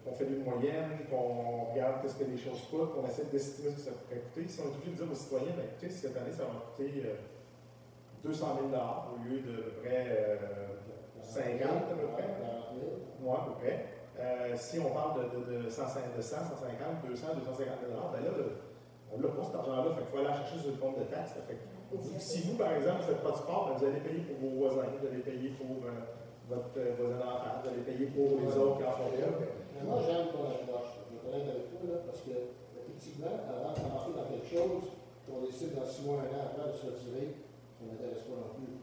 qu'on fait une moyenne, qu'on regarde ce que les choses coûtent, qu'on essaie d'estimer ce que ça pourrait coûter, si on est obligé de dire aux citoyens, bien, écoutez, cette année, ça va coûter 200 000 $ au lieu de près 50 à peu près. Moi, à peu près. Si on parle de 100, 150, 200, 250 000 $, ben là, on n'a pas cet argent-là. Il faut aller chercher sur le compte de taxes. Si vous, par exemple, ne faites pas de sport, ben vous allez payer pour vos voisins, vous allez payer pour votre voisin d'enfant, vous allez payer pour les autres qui en font rien. Moi, j'aime ton approche. Je vais te connaître avec toi, là, parce que, effectivement, avant de commencer dans quelque chose, qu'on décide dans 6 mois, 1 an après de se retirer, ça ne m'intéresse pas non plus.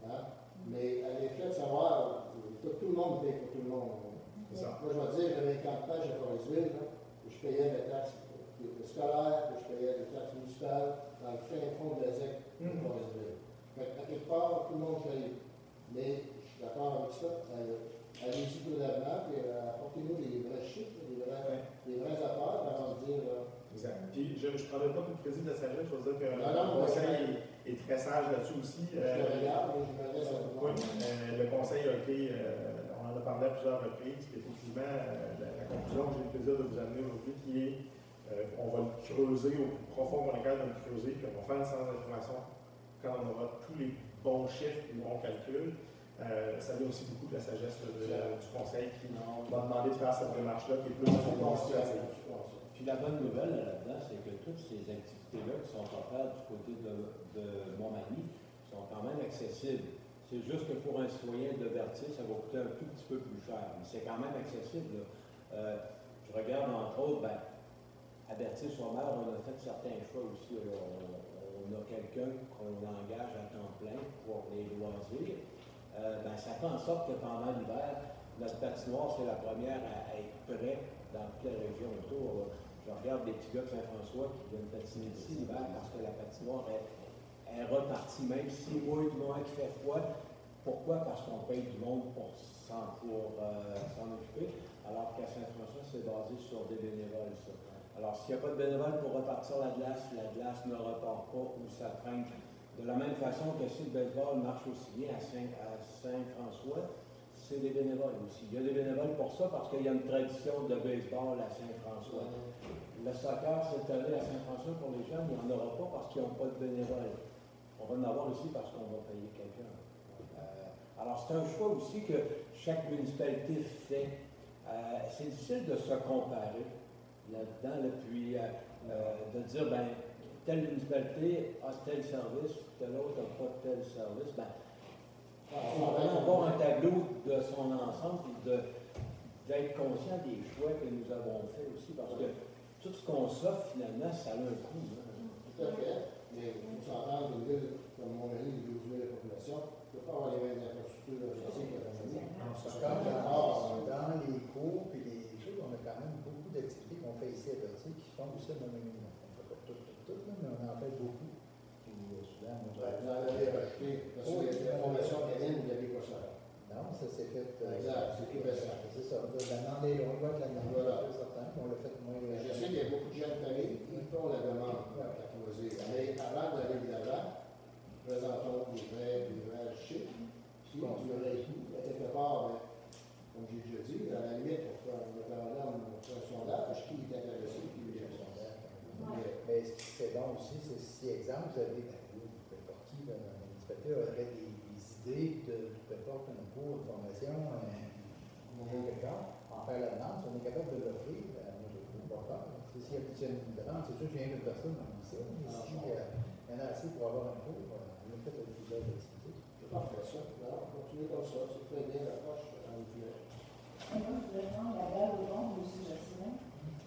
Hein? Mais à l'effet de savoir, tout le monde paye pour tout le monde. Moi, je vais te dire, j'avais un campage à Forrestville, je payais des taxes scolaires, je payais des taxes municipales dans le fin fond de la ZEC de Forrestville. À quelque part, tout le monde paye. Mais je suis d'accord avec ça. Allez-y tout l'avant, et apportez-nous des vrais chiffres, des vrais affaires avant de dire. Exact. Puis, je ne prendrai pas tout le crédit de la sagesse, je veux dire que le conseil est très très sage là-dessus aussi. Je te regarde, mais je me laisse à Oui, le conseil a été, on en a parlé à plusieurs reprises, puis effectivement, la conclusion que j'ai le plaisir de vous amener aujourd'hui, qui est, on va le creuser au plus profond qu'on est capable de le creuser, puis on va faire une séance d'information quand on aura tous les bons chiffres, les bons calculs. Ça vient aussi beaucoup de la sagesse du conseil qui m'a demandé de faire cette démarche-là, qui est plus administrative. Puis la bonne nouvelle là-dedans, c'est que toutes ces activités-là qui sont offertes du côté de Montmagny sont quand même accessibles. C'est juste que pour un citoyen de Berthier, ça va coûter un tout petit peu plus cher, mais c'est quand même accessible. Je regarde entre autres, à Berthier-sur-Mer, on a fait certains choix aussi. On a quelqu'un qu'on engage à temps plein pour les loisirs. Ça fait en sorte que pendant l'hiver, notre patinoire, c'est la première à être prête dans toute la région autour. Je regarde des petits gars de Saint-François qui viennent patiner ici l'hiver parce que la patinoire est repartie, même s'il mouille du moment qu'il fait froid. Pourquoi? Parce qu'on paye du monde pour s'en occuper, alors qu'à Saint-François, c'est basé sur des bénévoles, ça. Alors, s'il n'y a pas de bénévoles pour repartir la glace ne repart pas ou ça traîne. De la même façon que si le baseball marche aussi bien à Saint-François, c'est des bénévoles aussi. Il y a des bénévoles pour ça parce qu'il y a une tradition de baseball à Saint-François. Le soccer, cette année à Saint-François, pour les jeunes, il n'y en aura pas parce qu'ils n'ont pas de bénévoles. On va en avoir aussi parce qu'on va payer quelqu'un. Alors, c'est un choix aussi que chaque municipalité fait. C'est difficile de se comparer là-dedans, puis de dire, telle municipalité a tel service, telle autre n'a pas tel service. On va avoir un tableau de son ensemble et d'être conscient des choix que nous avons faits aussi, parce que tout ce qu'on s'offre, finalement, ça a un coût. Tout à fait. Mais il faut s'entendre qu'une ville comme Montmagny, de 12 000 de population, ne peut pas avoir les mêmes infrastructures logistiques que la Montmagny. Dans les cours et les choses, on a quand même beaucoup d'activités qu'on fait ici à Berthier qui font aussi à Montmagny. On ne fait pas toutes, mais on en fait beaucoup. Puis souvent, on Vous en avez rajouté, parce qu'il y a des formations canines, il y avait quoi ça? non, ça s'est fait. Exact, c'est tout récent. C'est ça. L'année, on voit que l'année, Voilà. certain, on l'a fait moins. Je sais qu'il y a beaucoup de jeunes familles qui font la demande à poser. Mais avant d'aller de l'avant, présentons des vrais chiffres. Puis on dirait tout. Quelque part, comme j'ai déjà dit, à la limite, on fait un sondage, qui est intéressé, qui est un sondage. Mais ce qui serait bon aussi, c'est si, exemple, vous avez, n'importe qui dans la municipalité aurait des idées de peu importe un cours, une formation, quelque part, en faire la demande, si on est capable de l'offrir, moi je trouve pas faire. S'il y a une demande, c'est sûr qu'il y a une autre personne dans le lycée, mais si il y en a assez pour avoir un cours, on a fait plusieurs activités. C'est parfait ça. Alors, continuez comme ça. C'est très bien l'approche en effet. Moi, je voudrais prendre la balle au vent de M. Jacquemin,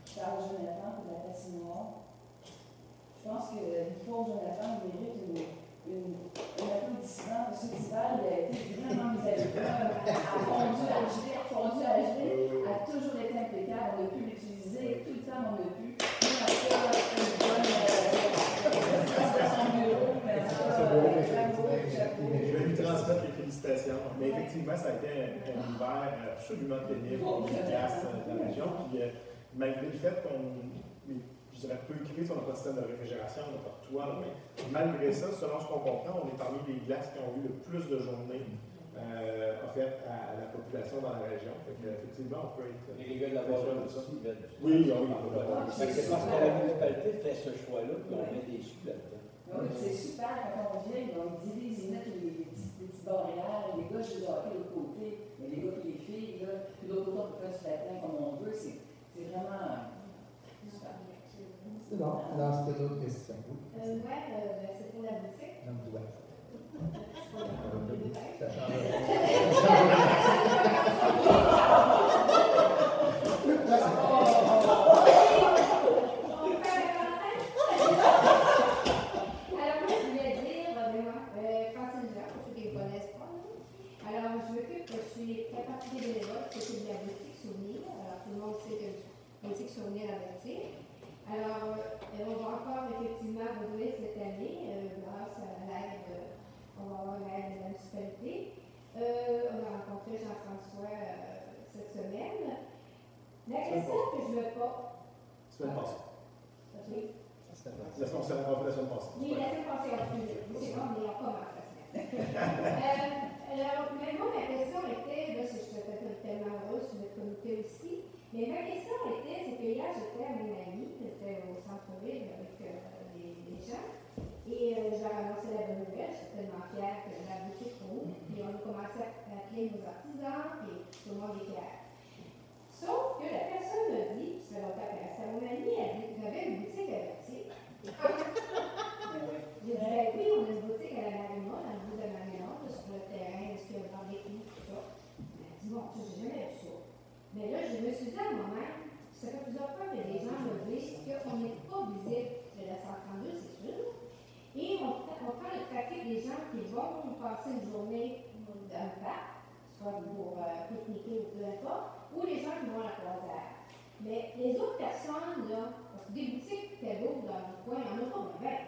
Charles Jonathan pour la patinoire. Je pense que Paul Jonathan mérite une applaudissement parce que cet hiver, il a été vraiment mis à l'épreuve, a fondu à geler, a toujours été impeccable. On a pu l'utiliser, tout le temps on a pu. Nous, on a fait une bonne de son bureau, mais je vais lui transmettre les félicitations. Mais effectivement, ça a été un hiver absolument pénible pour les classes de la région. Puis, malgré le fait qu'on je dirais peu équipé, on n'a pas de système de réfrigération, on n'a pas de toit, mais malgré ça, selon ce qu'on comprend, on est parmi les glaces qui ont eu le plus de journées offertes à la population dans la région. Donc, effectivement, on peut être. Et les gars de la Baja aussi, oui. C'est parce que la municipalité fait ce choix-là, puis on met des sous là-dedans. Oui, c'est super quand on vient, on divise, ils mettent les petits barrières, les gars jouent de hockey de l'autre côté, mais les gars et les filles, là, puis de l'autre côté, on peut faire du patin comme on veut, c'est vraiment super. C'est bon. Alors, c'était d'autres questions. C'est pour la boutique. Non, du web. Ça change. Alors, moi, je voulais dire, Francine Jacques, pour ceux qui ne connaissent pas. Alors, je suis très partie des bénévoles, c'est de la boutique souvenir. Alors, tout le monde sait que la boutique souvenir à Berthier. Alors, on va encore effectivement rouvrir cette année grâce à l'aide, on va avoir l'aide de la municipalité. On a rencontré Jean-François cette semaine. La question que je me pose. Semaine passée. Oui. La semaine passée. Oui, la semaine passée, on a fait. C'est bon, mais on commence la semaine. Alors, mais moi, ma question était, là, je suis tellement heureuse sur le comité aussi, mais ma question était, c'est que hier, j'étais à Miami, j'étais au centre-ville avec les gens, et je leur annonçais la bonne nouvelle, j'étais tellement fière que la boutique roule, puis on a commencé à appeler nos artisans, puis tout le monde est fier. Sauf que la personne m'a dit, ça fait longtemps qu'elle restait à mon amie, elle dit, vous avez une boutique à Vertier. J'ai dit, ben oui, on a une boutique à la Marina, dans le bout de Marina, sur le terrain, est-ce qu'il y a un barbecue, tout ça. Elle a dit, bon, j'ai jamais vu ça. Mais là, je me suis dit à moi-même, ça fait plusieurs fois que les gens me disent qu'on n'est pas visible de la 132, c'est sûr. Et on prend le trafic des gens qui vont passer une journée dans le parc, soit pour pique-niquer ou peu importe, ou les gens qui vont à la croisière. Mais les autres personnes, là, parce que des boutiques cadeaux dans le coin, il n'y en a pas bien.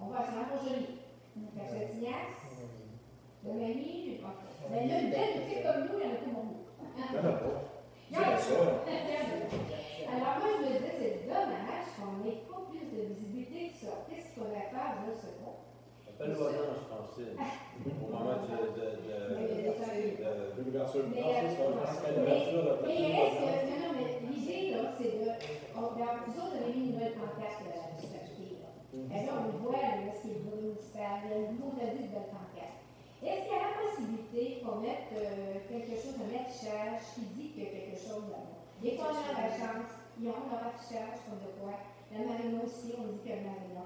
On va à Saint-Roger, Cachetignès, le Mali, mais là, une belle boutique comme nous, il n'y en a pas beaucoup. Il y en a pas. Alors moi, je me disais, c'est dommage qu'on n'ait pas plus de visibilité que ça. Qu'est-ce qu'il faudrait faire, je ne sais pas. Appelle-nous Agence Francine, au moment de l'ouverture. Mais il reste que, non, mais l'idée, là, c'est de. Nous autres, on avait mis une nouvelle pancarte du papier, là. Et là, on voit, là, ce qui est municipal, le nouveau avis de belle pancarte. Est-ce qu'il y a la possibilité qu'on mette quelque chose, un affichage qui dit qu'il y a quelque chose là-bas? Les fois, dans l'agence, ils ont leur affichage comme de quoi. La marina aussi, on dit qu'il y a une marina.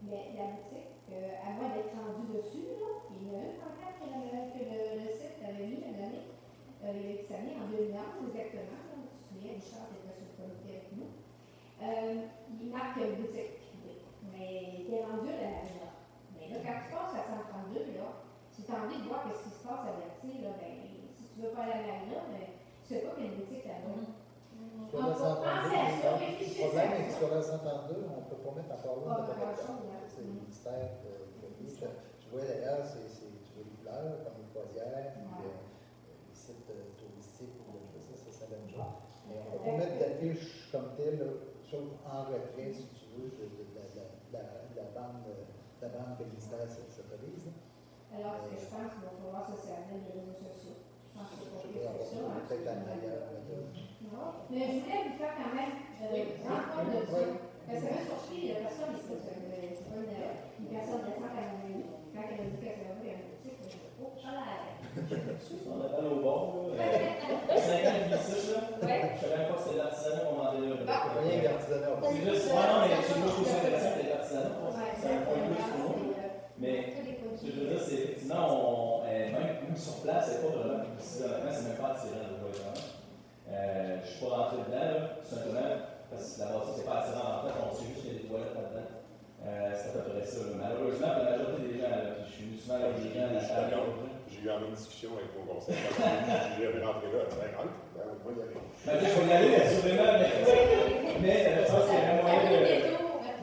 Mais la boutique, à moins d'être rendue dessus, là, il y a une pancarte que le site avait mis à l'année. Il s'est mis en 2011 exactement. Là, tu te souviens, Richard était sur le comité avec nous. Il marque boutique, oui. Mais il est rendu à la marina. Mais là, quand tu passes à 132, là, si tu as envie de voir ce qui se passe à Vertier, là, ben, si tu veux pas aller à la marina, ben, tu sais pas qu'il y a une boutique là-bas. Sur la 132, le problème est que sur la 132, on ne peut pas mettre encore loin de c'est le ministère tu vois d'ailleurs, tu vois les couleurs comme les croisières, puis les sites touristiques, ça donne joie. Mais on ne peut pas mettre d'affiches comme telles, sauf en retrait, si tu veux, de la bande que le ministère s'autorise. Alors, ce que je pense qu'il va falloir se servir des réseaux sociaux. Je pense que c'est pas plus que ça. Peut-être la meilleure méthode. Mais je voulais vous faire quand même rendre compte de ça. Parce que ça m'a surpris, la personne, c'est pas une personne récente à mon ami. Quand elle a dit qu'elle s'est ouverte une boutique, je me dis, oh, On appelle au bord, là. 5 ans de ici, là. Je savais même pas que c'était l'artisanat qu'on demandait là. Rien d'artisanat. C'est juste, non, mais je trouve ça intéressant que l'artisanat, c'est un point de plus pour nous. Mais ce que je veux dire, c'est effectivement, même sur place, c'est pas vraiment publicitaire. C'est même pas attirant de voir ça. Je ne suis pas rentré dedans, là, tout simplement, parce que la bâtisse, c'est pas attirant en fait, on sait juste qu'il y a des toilettes là-dedans. C'est à peu près ça. Là. Malheureusement, la majorité des gens, là, puis je suis venu souvent avec des gens à la table. J'ai eu la même discussion avec mon conseil. J'avais rentré là, elle dit, rentre, on va y aller. Ben, je vais y aller, assurément, mais je pense qu'il y a un moyen de.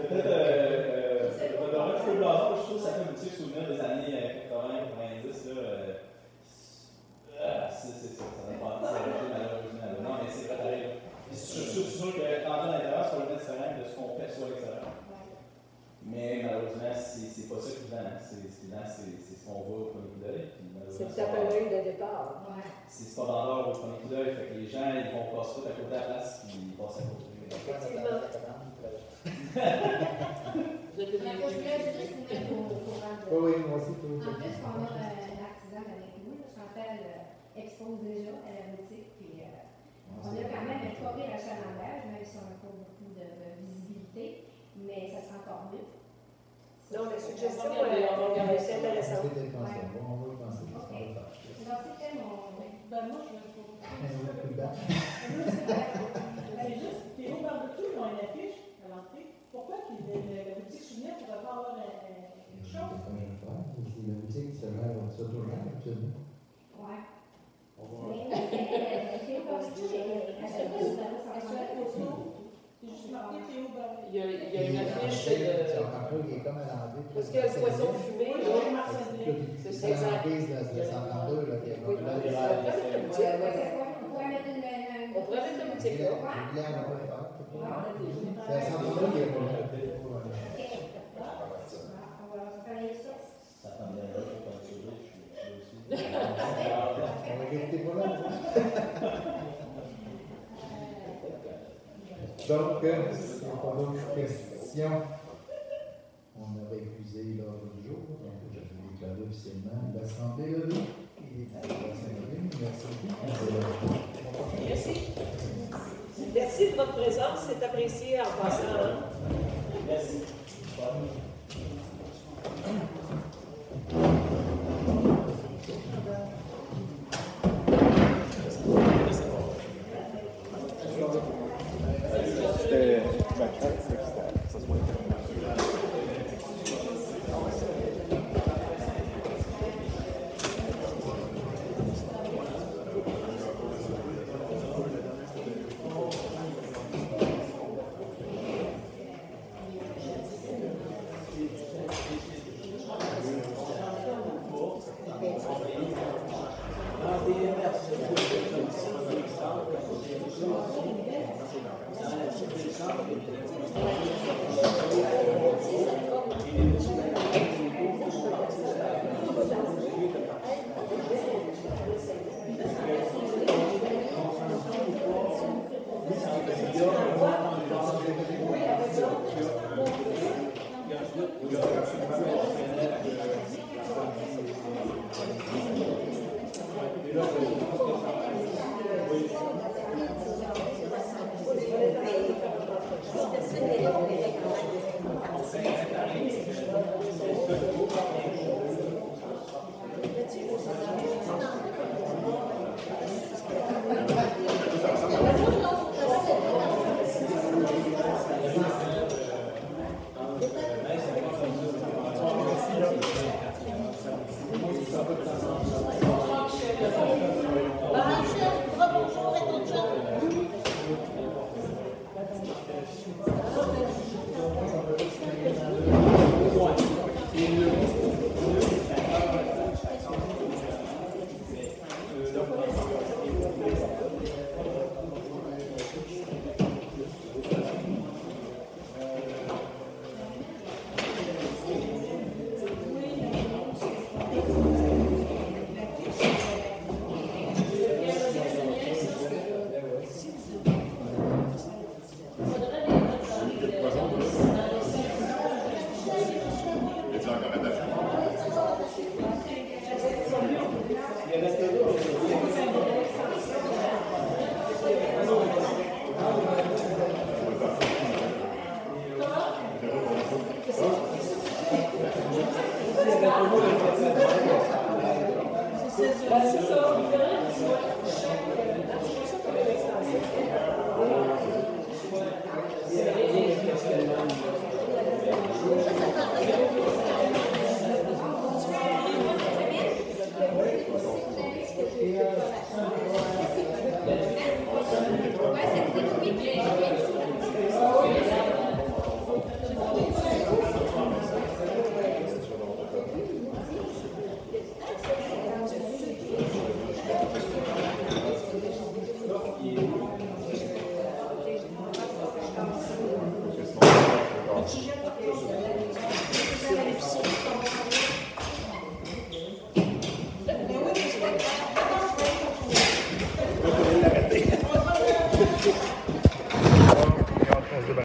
Peut-être, dans un petit peu blasard, je trouve que ça fait un petit souvenir des années 80, 90, là. Ça n'a pas arrêté, malheureusement. Non, mais c'est pas pareil. Je suis sûr que quand on est à l'intérieur, c'est pas le différent de ce qu'on perçoit à l'extérieur. Mais malheureusement, c'est pas ça qui vend. C'est ce qu'on voit au premier coup d'œil. C'est le tape à l'œil de départ. C'est pas vendeur au premier coup d'œil. Fait que les gens, ils vont passer tout à côté de la place puis ils passent à côté. Effectivement. Je voulais juste vous mettre au courant de. Oui, moi aussi. En plus, on a un artisan avec nous, Chantal expose déjà à la boutique. Puis, on a quand même un pas pire achalandage, même si on n'a pas beaucoup de visibilité, mais ça sera encore mieux. Non, mais suggestion, on va regarder, c'est intéressant. On va y penser. OK. Alors, c'était mon. Ben, moi, je vais vous juste, Théo Barbecue, ils ont une affiche à l'entrée. Pourquoi la boutique souvenir ne pourrait pas avoir une chose? La boutique se toujours actuellement. Oui. Il y a une affiche de. Parce qu'il y a le poisson fumé, c'est ça. Exact. On pourrait mettre cette boutique-là. Juliane, on va le faire. Ah, C'est à Sandra qui est pas là. OK. On va travailler ça. Ça t'en vient là, pour t'assurer, je suis aussi. On va guetter pas là. Donc, s'il n'y a pas d'autres questions, on aurait épuisé l'ordre du jour. Donc, je vais déclarer officiellement l'Assemblée levée. Merci. Merci de votre présence, c'est apprécié en passant. Merci.